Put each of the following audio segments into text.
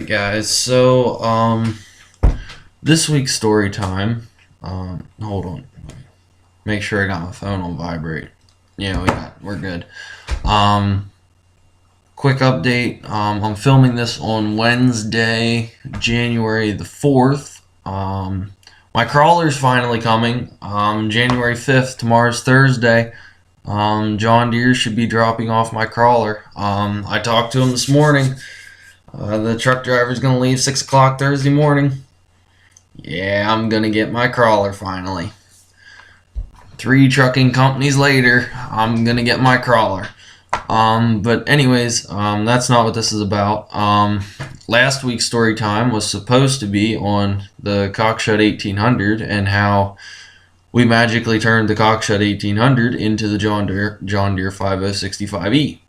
Guys, this week's story time. Hold on, make sure I got my phone on vibrate. Yeah, we're good. Um, Quick update. I'm filming this on Wednesday, January the 4th. My crawler's finally coming. January 5th. Tomorrow's Thursday. John Deere should be dropping off my crawler. I talked to him this morning. The truck driver's gonna leave 6 o'clock Thursday morning. Yeah, I'm gonna get my crawler finally. 3 trucking companies later, I'm gonna get my crawler. But anyways, that's not what this is about. Last week's story time was supposed to be on the Cockshutt 1800 and how we magically turned the Cockshutt 1800 into the John Deere 5065E.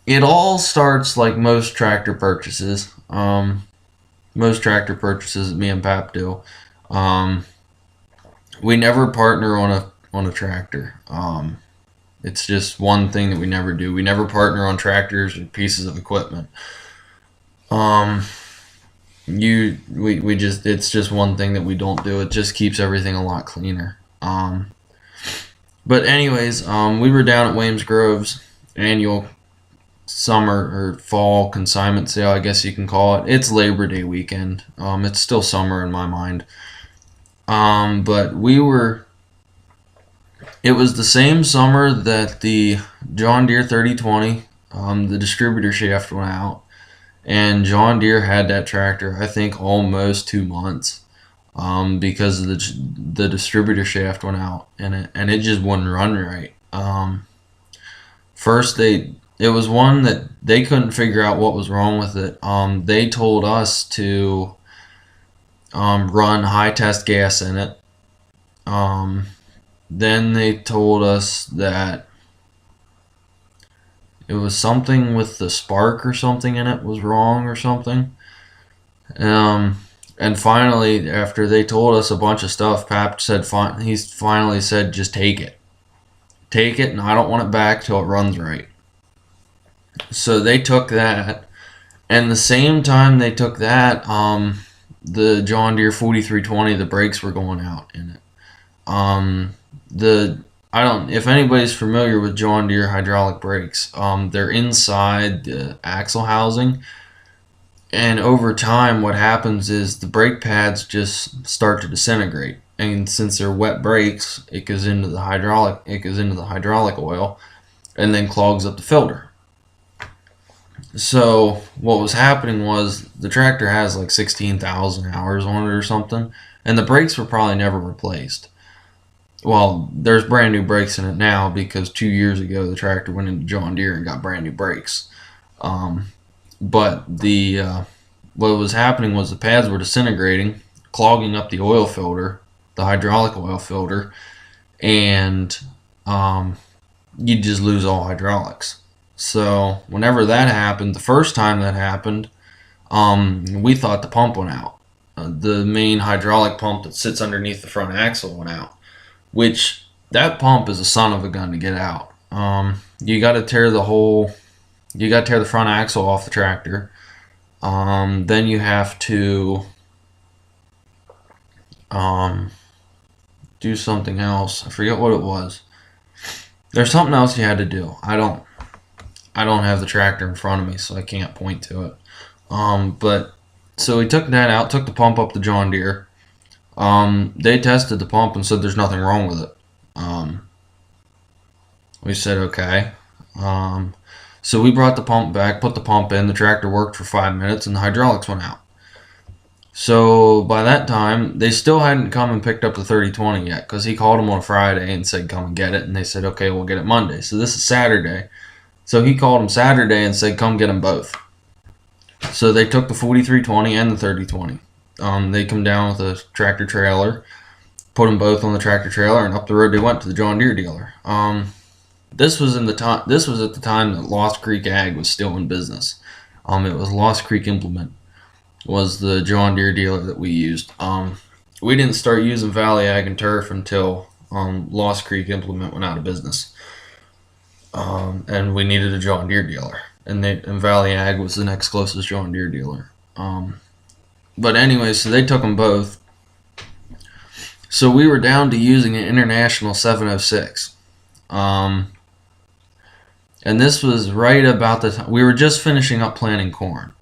It all starts like most tractor purchases. Most tractor purchases that me and Pap do. We never partner on a tractor. It's just one thing that we never do. We never partner on tractors or pieces of equipment. It's just one thing that we don't do. It just keeps everything a lot cleaner. But anyways, we were down at Williams Grove's annual summer or fall consignment sale, I guess you can call it. It's Labor Day weekend. It's still summer in my mind. But it was the same summer that the John Deere 3020, the distributor shaft went out, and John Deere had that tractor, I think, almost 2 months, because of the distributor shaft went out, and it just wouldn't run right. First, it was one that they couldn't figure out what was wrong with it. They told us to run high test gas in it. Then they told us that it was something with the spark or something in it was wrong or something. And finally, after they told us a bunch of stuff, Pap said he finally said, just take it. Take it, and I don't want it back till it runs right. So they took that, and the same time they took that, the John Deere 4320, the brakes were going out in it. If anybody's familiar with John Deere hydraulic brakes, they're inside the axle housing, and over time what happens is the brake pads just start to disintegrate, and since they're wet brakes, it goes into the hydraulic oil and then clogs up the filter. So what was happening was the tractor has like 16,000 hours on it or something, and the brakes were probably never replaced. Well, there's brand new brakes in it now because 2 years ago the tractor went into John Deere and got brand new brakes. But what was happening was the pads were disintegrating, clogging up the oil filter, the hydraulic oil filter, and you just lose all hydraulics. So whenever that happened, the first time that happened, we thought the pump went out. The main hydraulic pump that sits underneath the front axle went out, which that pump is a son of a gun to get out. You got to tear the front axle off the tractor. Then you have to do something else. I forget what it was. There's something else you had to do. I don't have the tractor in front of me, so I can't point to it. But so we took that out, took the pump up to John Deere. They tested the pump and said there's nothing wrong with it. We said okay. So we brought the pump back, put the pump in. The tractor worked for 5 minutes, and the hydraulics went out. So by that time, they still hadn't come and picked up the 3020 yet, because he called them on a Friday and said come and get it, and they said okay, we'll get it Monday. So this is Saturday. So he called them Saturday and said come get them both. So they took the 4320 and the 3020. They come down with a tractor trailer, put them both on the tractor trailer, and up the road they went to the John Deere dealer. This was at the time that Lost Creek Ag was still in business. It was Lost Creek Implement was the John Deere dealer that we used. We didn't start using Valley Ag and Turf until Lost Creek Implement went out of business, and we needed a John Deere dealer. and Valley Ag was the next closest John Deere dealer. But anyway, so they took them both. So we were down to using an International 706. And this was right about the time we were just finishing up planting corn.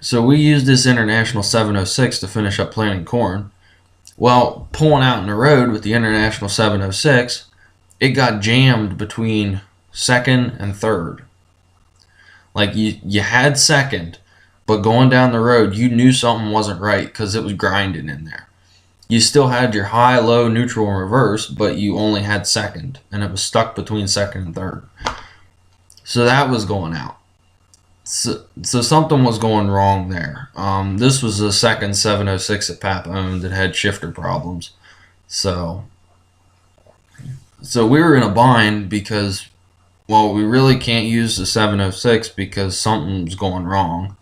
So we used this International 706 to finish up planting corn. Well, pulling out in the road with the International 706, it got jammed between second and third. Like you had second, but going down the road, you knew something wasn't right because it was grinding in there. You still had your high, low, neutral, and reverse, but you only had second, and it was stuck between second and third. So that was going out. So something was going wrong there. This was the second 706 that Pap owned that had shifter problems. So we were in a bind because, well, we really can't use the 706 because something's going wrong.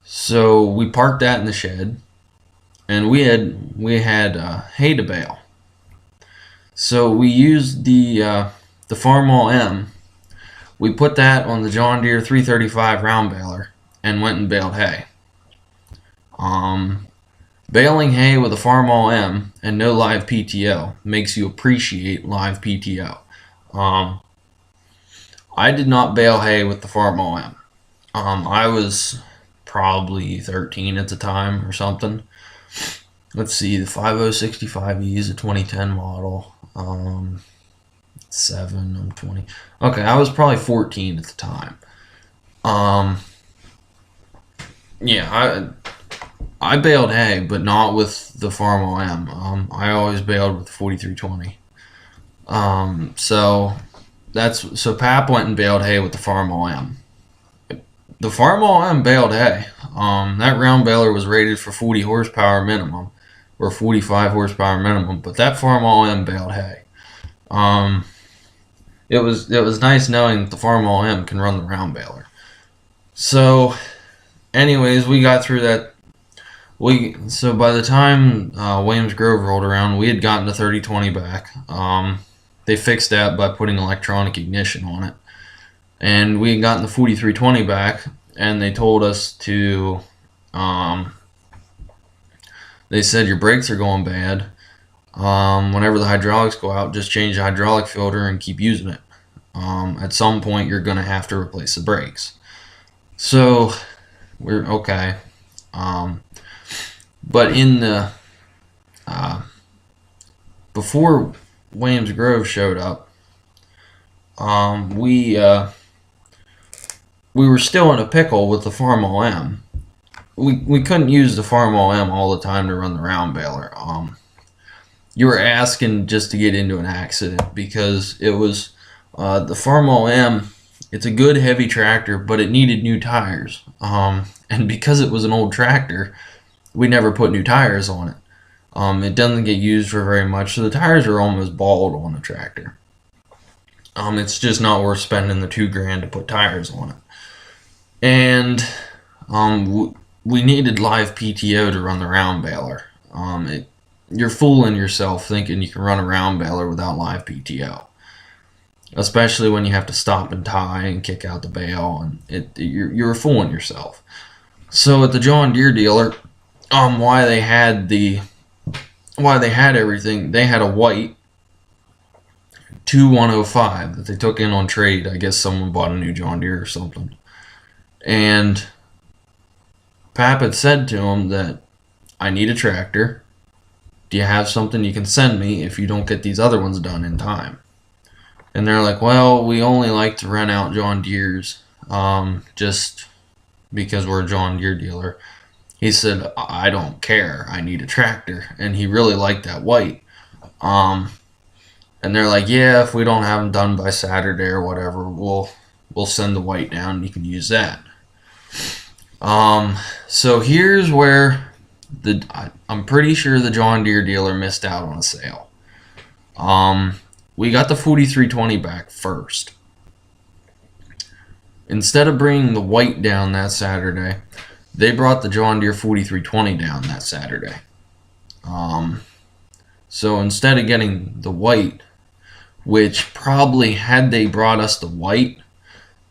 So we parked that in the shed, and we had hay to bale. So we used the Farmall M. We put that on the John Deere 335 round baler and went and baled hay. Baling hay with a Farmall M and no live PTO makes you appreciate live PTO. I did not bale hay with the Farmall M. I was probably 13 at the time or something. Let's see, the 5065E is a 2010 model. I'm 20. Okay, I was probably 14 at the time. Yeah, I baled hay, but not with the Farmall M. I always baled with the 4320. So Pap went and baled hay with the Farmall M. The Farmall M baled hay. That round baler was rated for 40 horsepower minimum, or 45 horsepower minimum, but that Farmall M baled hay. It was nice knowing that the Farmall M can run the round baler. So, anyways, we got through that. So by the time Williams Grove rolled around, we had gotten the 3020 back. They fixed that by putting electronic ignition on it, and we had gotten the 4320 back, and they told us to. They said your brakes are going bad. Whenever the hydraulics go out, just change the hydraulic filter and keep using it. At some point, you're going to have to replace the brakes. So, we're okay. But in the before Williams Grove showed up, we were still in a pickle with the Farmall M. We couldn't use the Farmall M all the time to run the round baler. You were asking just to get into an accident because it was the Farmall M. It's a good heavy tractor, but it needed new tires. And because it was an old tractor, we never put new tires on it. It doesn't get used for very much, so the tires are almost bald on the tractor. It's just not worth spending the $2,000 to put tires on it. And we needed live PTO to run the round baler. You're fooling yourself thinking you can run a round baler without live PTO, especially when you have to stop and tie and kick out the bale, and you're fooling yourself. So at the John Deere dealer, why they had everything, they had a white 2105 that they took in on trade. I guess someone bought a new John Deere or something, and Pap had said to him that I need a tractor. Do you have something you can send me if you don't get these other ones done in time? And they're like, well, we only like to rent out John Deere's just because we're a John Deere dealer. He said, I don't care. I need a tractor. And he really liked that white. And they're like, yeah, if we don't have them done by Saturday or whatever, we'll send the white down. You can use that. So here's where I'm pretty sure the John Deere dealer missed out on a sale. We got the 4320 back first. Instead of bringing the white down that Saturday, they brought the John Deere 4320 down that Saturday. So instead of getting the white, which probably had they brought us the white,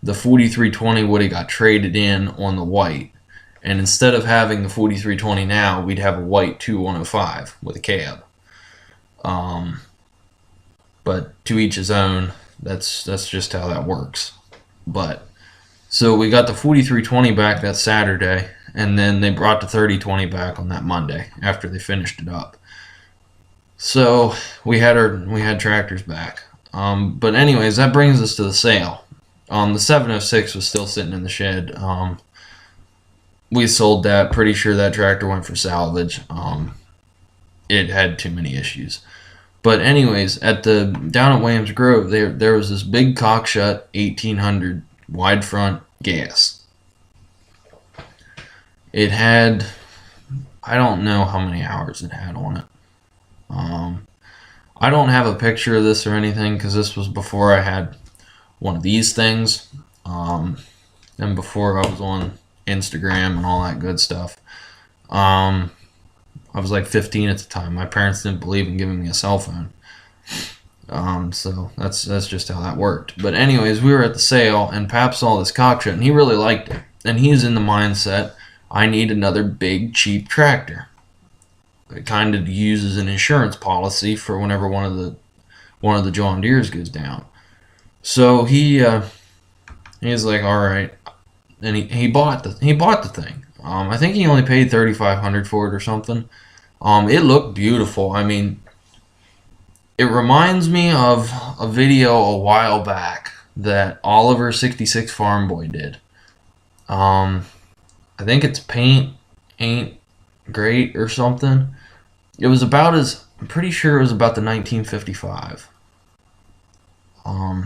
the 4320 would have got traded in on the white. And instead of having the 4320 now, we'd have a white 2105 with a cab. But to each his own. That's just how that works. But so we got the 4320 back that Saturday, and then they brought the 3020 back on that Monday after they finished it up. So we had tractors back. But anyways, that brings us to the sale. The 706 was still sitting in the shed. We sold that. Pretty sure that tractor went for salvage. It had too many issues. But anyways, down at Williams Grove, there was this big cockshut 1800 wide front gas. It had, I don't know how many hours it had on it. I don't have a picture of this or anything because this was before I had one of these things, and before I was on Instagram and all that good stuff. I was like 15 at the time. My parents didn't believe in giving me a cell phone. So that's just how that worked. But anyways, we were at the sale, and Pap saw this cockshut, and he really liked it. And he's in the mindset, I need another big, cheap tractor. It kind of uses an insurance policy for whenever one of the John Deeres goes down. So he's like, all right, and he bought the thing. I think he only paid $3,500 for it or something. It looked beautiful. I mean, it reminds me of a video a while back that Oliver 66 Farm Boy did. I think it's Paint Ain't Great or something. It was about I'm pretty sure it was about the 1955. I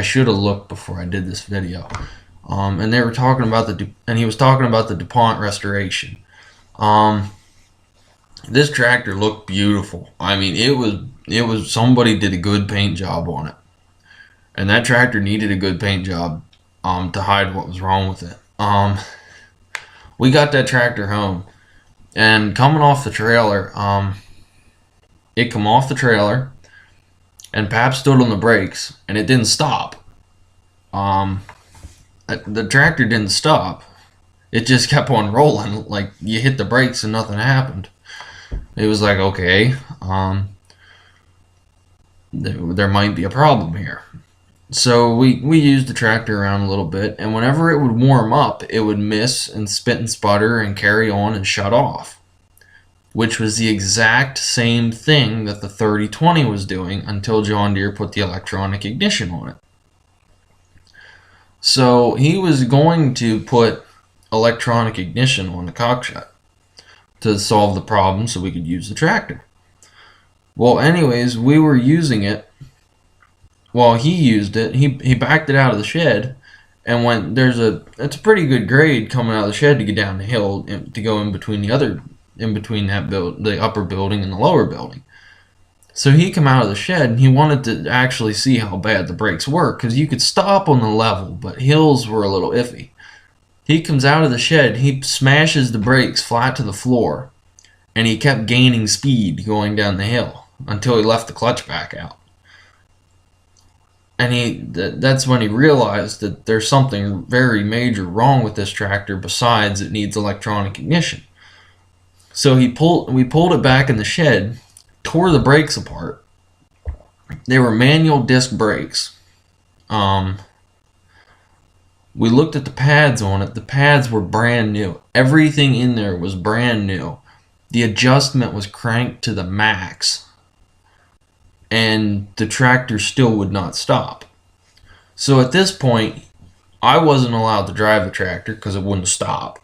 should have looked before I did this video. And they were talking about and he was talking about the DuPont restoration. This tractor looked beautiful. I mean, it was somebody did a good paint job on it, and that tractor needed a good paint job to hide what was wrong with it. We got that tractor home, and coming off the trailer, it come off the trailer, and Pap stood on the brakes, and it didn't stop. The tractor didn't stop. It just kept on rolling. Like, you hit the brakes and nothing happened. It was like, okay, there might be a problem here. So we used the tractor around a little bit, and whenever it would warm up, it would miss and spit and sputter and carry on and shut off, which was the exact same thing that the 3020 was doing until John Deere put the electronic ignition on it. So he was going to put electronic ignition on the cockshut to solve the problem so we could use the tractor. Well, anyways, we were using it. While he used it, he backed it out of the shed and went, it's a pretty good grade coming out of the shed to get down the hill to go in between the upper building and the lower building. So he come out of the shed and he wanted to actually see how bad the brakes work, because you could stop on the level, but hills were a little iffy. He comes out of the shed, he smashes the brakes flat to the floor, and he kept gaining speed going down the hill until he left the clutch back out. And that's when he realized that there's something very major wrong with this tractor besides it needs electronic ignition. So we pulled it back in the shed, tore the brakes apart. They were manual disc brakes. We looked at the pads on it. The pads were brand new. Everything in there was brand new. The adjustment was cranked to the max, and the tractor still would not stop. So at this point, I wasn't allowed to drive the tractor because it wouldn't stop.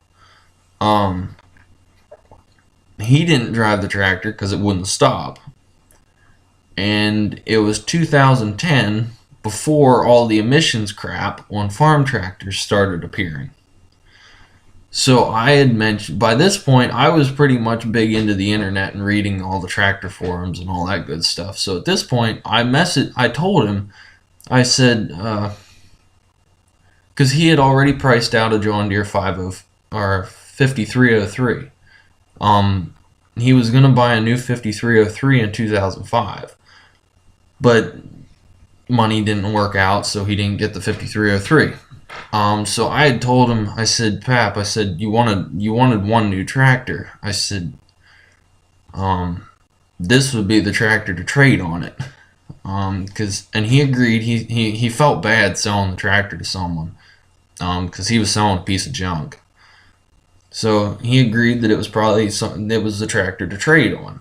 He didn't drive the tractor because it wouldn't stop. And it was 2010 before all the emissions crap on farm tractors started appearing. So I had mentioned, by this point, I was pretty much big into the internet and reading all the tractor forums and all that good stuff. So at this point, I told him, I said, because he had already priced out a John Deere 5303. He was going to buy a new 5303 in 2005, but money didn't work out, so he didn't get the 5303. So I had told him, I said, Pap, I said, you wanted one new tractor. I said, this would be the tractor to trade on it. And he agreed. He felt bad selling the tractor to someone, because he was selling a piece of junk. So he agreed that it was probably something. It was the tractor to trade on.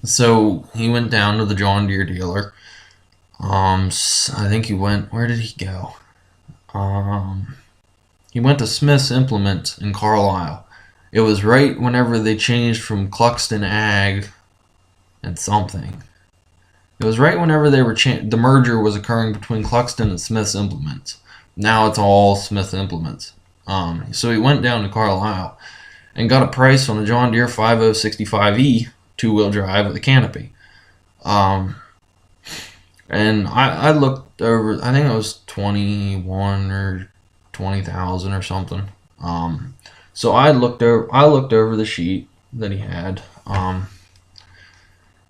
So he went down to the John Deere dealer. I think he went. Where did he go? He went to Smith's Implements in Carlisle. It was right whenever they changed from Cluxton Ag and something. It was right whenever they were the merger was occurring between Cluxton and Smith's Implements. Now it's all Smith Implements. So he went down to Carlisle and got a price on a John Deere 5065E two-wheel drive with a canopy. And I looked over. I think it was 21 or 20,000 or something. So I looked over the sheet that he had. And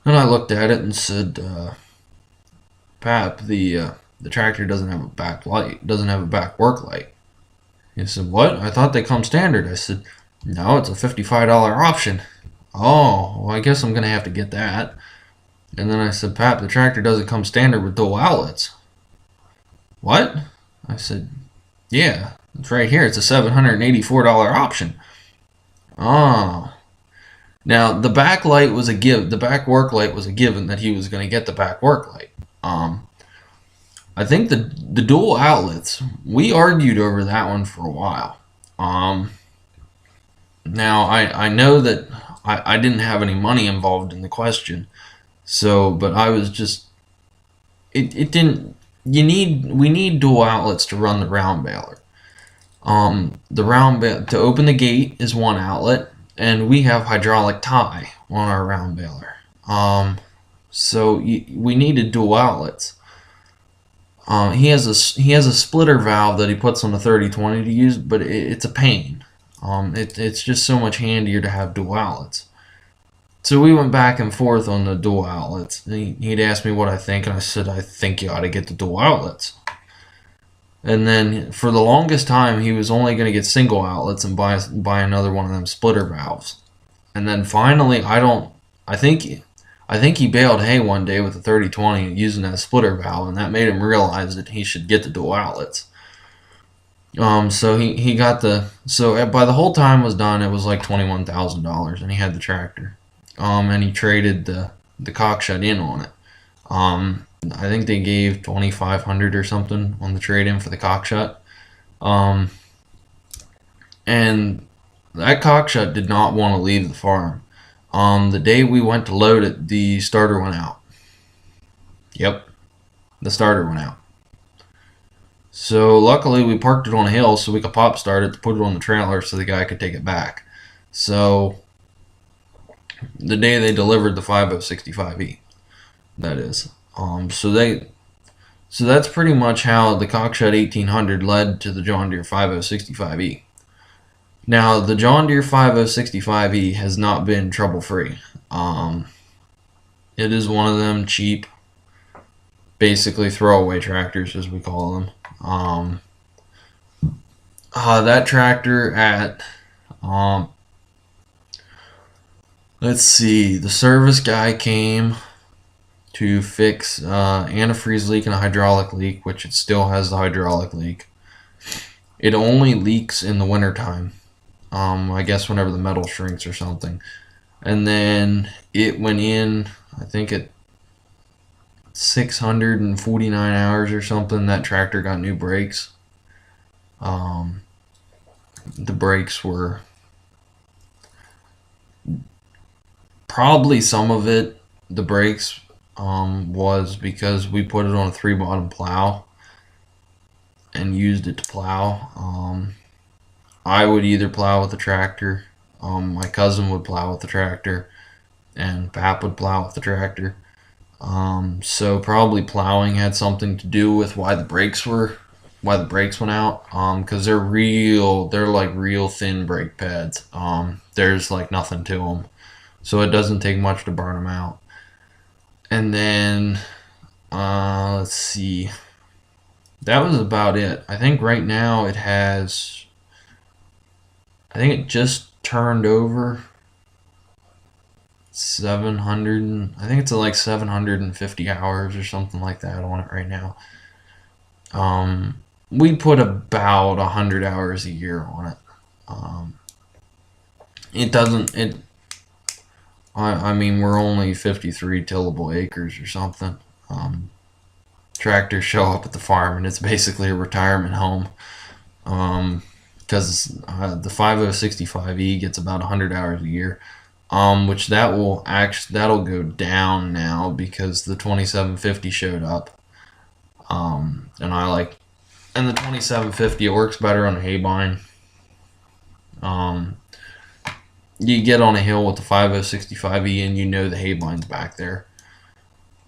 I looked at it and said, Pap, the tractor doesn't have a back light, doesn't have a back work light. He said, what? I thought they come standard. I said, no, it's a $55 option. Oh, well, I guess I'm going to have to get that. And then I said, Pap, the tractor doesn't come standard with dual outlets. What? I said, yeah, it's right here. It's a $784 option. Oh. Now, the back light was the back work light was a given that he was going to get the back work light. I think the dual outlets, we argued over that one for a while. Now, I know that I didn't have any money involved in the question, but I was just, it didn't, we need dual outlets to run the round baler. To open the gate is one outlet, and we have hydraulic tie on our round baler. So we needed dual outlets. He has a splitter valve that he puts on the 3020 to use, but it's a pain. It's just so much handier to have dual outlets. So we went back and forth on the dual outlets. He'd asked me what I think, and I said, I think you ought to get the dual outlets. And then for the longest time, he was only going to get single outlets and buy another one of them splitter valves. And then finally, I think he baled hay one day with the 3020 using that splitter valve, and that made him realize that he should get the dual outlets. So he got by the whole time was done, it was like $21,000, and he had the tractor. And he traded the cockshut in on it. I think they gave $2,500 or something on the trade-in for the cockshut. And that cockshut did not want to leave the farm. The day we went to load it, the starter went out. Yep, the starter went out. So luckily we parked it on a hill so we could pop start it to put it on the trailer so the guy could take it back. So the day they delivered the 5065E, that is. So that's pretty much how the Cockshed 1800 led to the John Deere 5065E. Now, the John Deere 5065E has not been trouble-free. It is one of them cheap, basically throwaway tractors, as we call them. That tractor at, let's see, the service guy came to fix antifreeze leak and a hydraulic leak, which it still has the hydraulic leak. It only leaks in the wintertime. I guess whenever the metal shrinks or something. And then it went in, I think at 649 hours or something, that tractor got new brakes. The brakes were probably some of it, the brakes was because we put it on a 3-bottom plow and used it to plow. I would either plow with the tractor, my cousin would plow with the tractor, and Pap would plow with the tractor. So probably plowing had something to do with why the brakes went out. Because they're like real thin brake pads. There's like nothing to them, so it doesn't take much to burn them out. And then let's see. that was about it. I think right now I think it just turned over 700. I think it's like 750 hours or something like that on it right now. We put about 100 hours a year on it. Um, it doesn't. It. I mean, we're only 53 tillable acres or something. Um, Tractors show up at the farm, and it's basically a retirement home. Because the 5065E gets about 100 hours a year. Which that'll go down now because the 2750 showed up. And the 2750, it works better on a haybine. You get on a hill with the 5065E and you know the haybine's back there.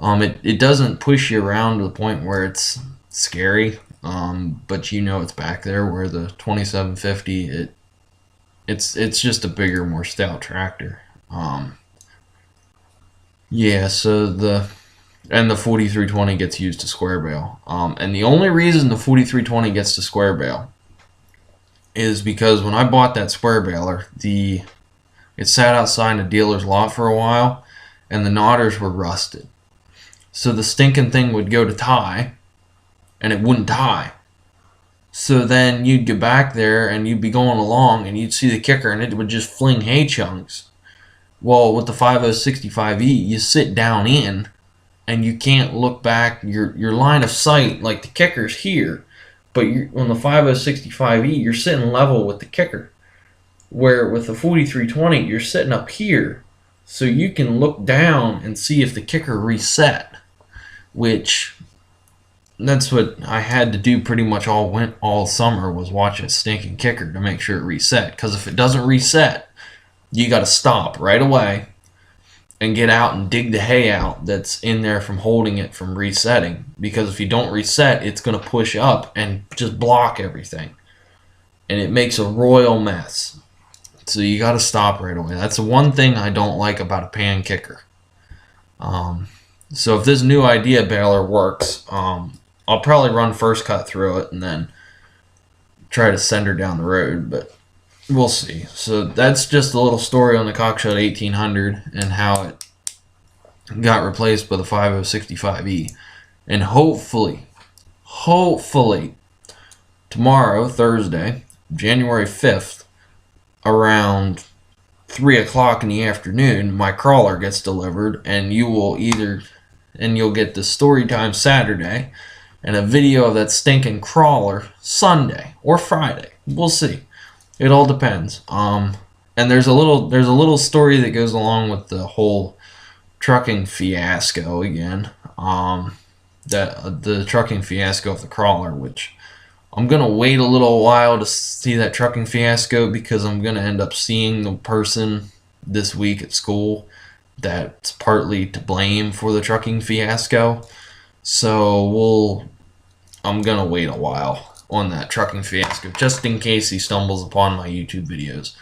It doesn't push you around to the point where it's scary, but you know it's back there. Where the 2750, it's just a bigger, more stout tractor. Yeah, so the 4320 gets used to square bale. And the only reason the 4320 gets to square bale is because when I bought that square baler, it sat outside a dealer's lot for a while, and the knotters were rusted. So the stinking thing would go to tie, and it wouldn't tie. So then you'd get back there, and you'd be going along, and you'd see the kicker, and it would just fling hay chunks. Well, with the 5065E, you sit down in, and you can't look back. Your line of sight, like the kicker's here, but on the 5065E, you're sitting level with the kicker. Where with the 4320, you're sitting up here, so you can look down and see if the kicker reset. Which that's what I had to do pretty much all summer, was watch a stinking kicker to make sure it reset. Because if it doesn't reset, you got to stop right away and get out and dig the hay out that's in there from holding it from resetting. Because if you don't reset, it's going to push up and just block everything. And it makes a royal mess. So you got to stop right away. That's the one thing I don't like about a pan kicker. So if this new idea baler works, I'll probably run first cut through it and then try to send her down the road. But we'll see. So that's just a little story on the Cockshutt 1800 and how it got replaced by the 5065E. And hopefully, tomorrow, Thursday, January 5th, around 3 o'clock in the afternoon, my crawler gets delivered, and you'll get the Storytime Saturday and a video of that stinking crawler Sunday or Friday. We'll see. It all depends. And there's a little story that goes along with the whole trucking fiasco again. The trucking fiasco of the crawler, which I'm gonna wait a little while to see that trucking fiasco, because I'm gonna end up seeing the person this week at school that's partly to blame for the trucking fiasco. So I'm gonna wait a while on that trucking fiasco, just in case he stumbles upon my YouTube videos.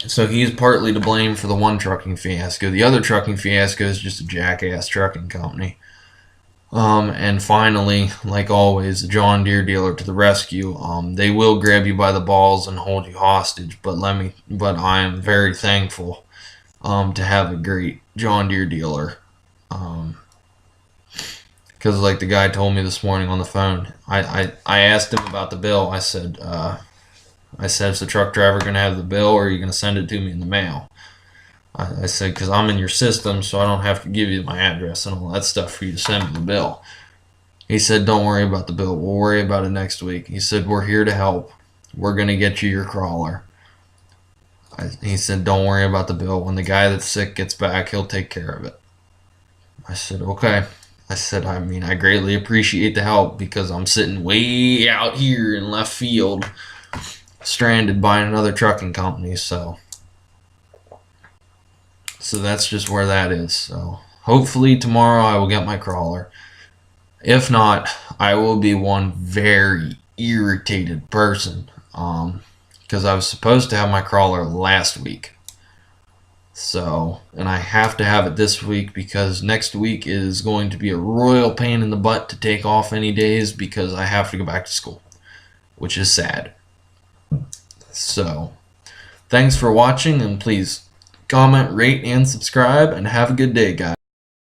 So he's partly to blame for the one trucking fiasco. The other trucking fiasco is just a jackass trucking company. And finally, like always, the John Deere dealer to the rescue. They will grab you by the balls and hold you hostage, but I am very thankful to have a great John Deere dealer. Because like the guy told me this morning on the phone, I asked him about the bill. I said, is the truck driver going to have the bill, or are you going to send it to me in the mail? I said, because I'm in your system, so I don't have to give you my address and all that stuff for you to send me the bill. He said, don't worry about the bill. We'll worry about it next week. He said, we're here to help. We're going to get you your crawler. He said, don't worry about the bill. When the guy that's sick gets back, he'll take care of it. I said, okay. I said, I greatly appreciate the help, because I'm sitting way out here in left field, stranded by another trucking company, so that's just where that is. So hopefully tomorrow I will get my crawler. If not, I will be one very irritated person, because I was supposed to have my crawler last week. So, and I have to have it this week because next week is going to be a royal pain in the butt to take off any days because I have to go back to school, which is sad. So, thanks for watching, and please comment, rate, and subscribe, and have a good day, guys.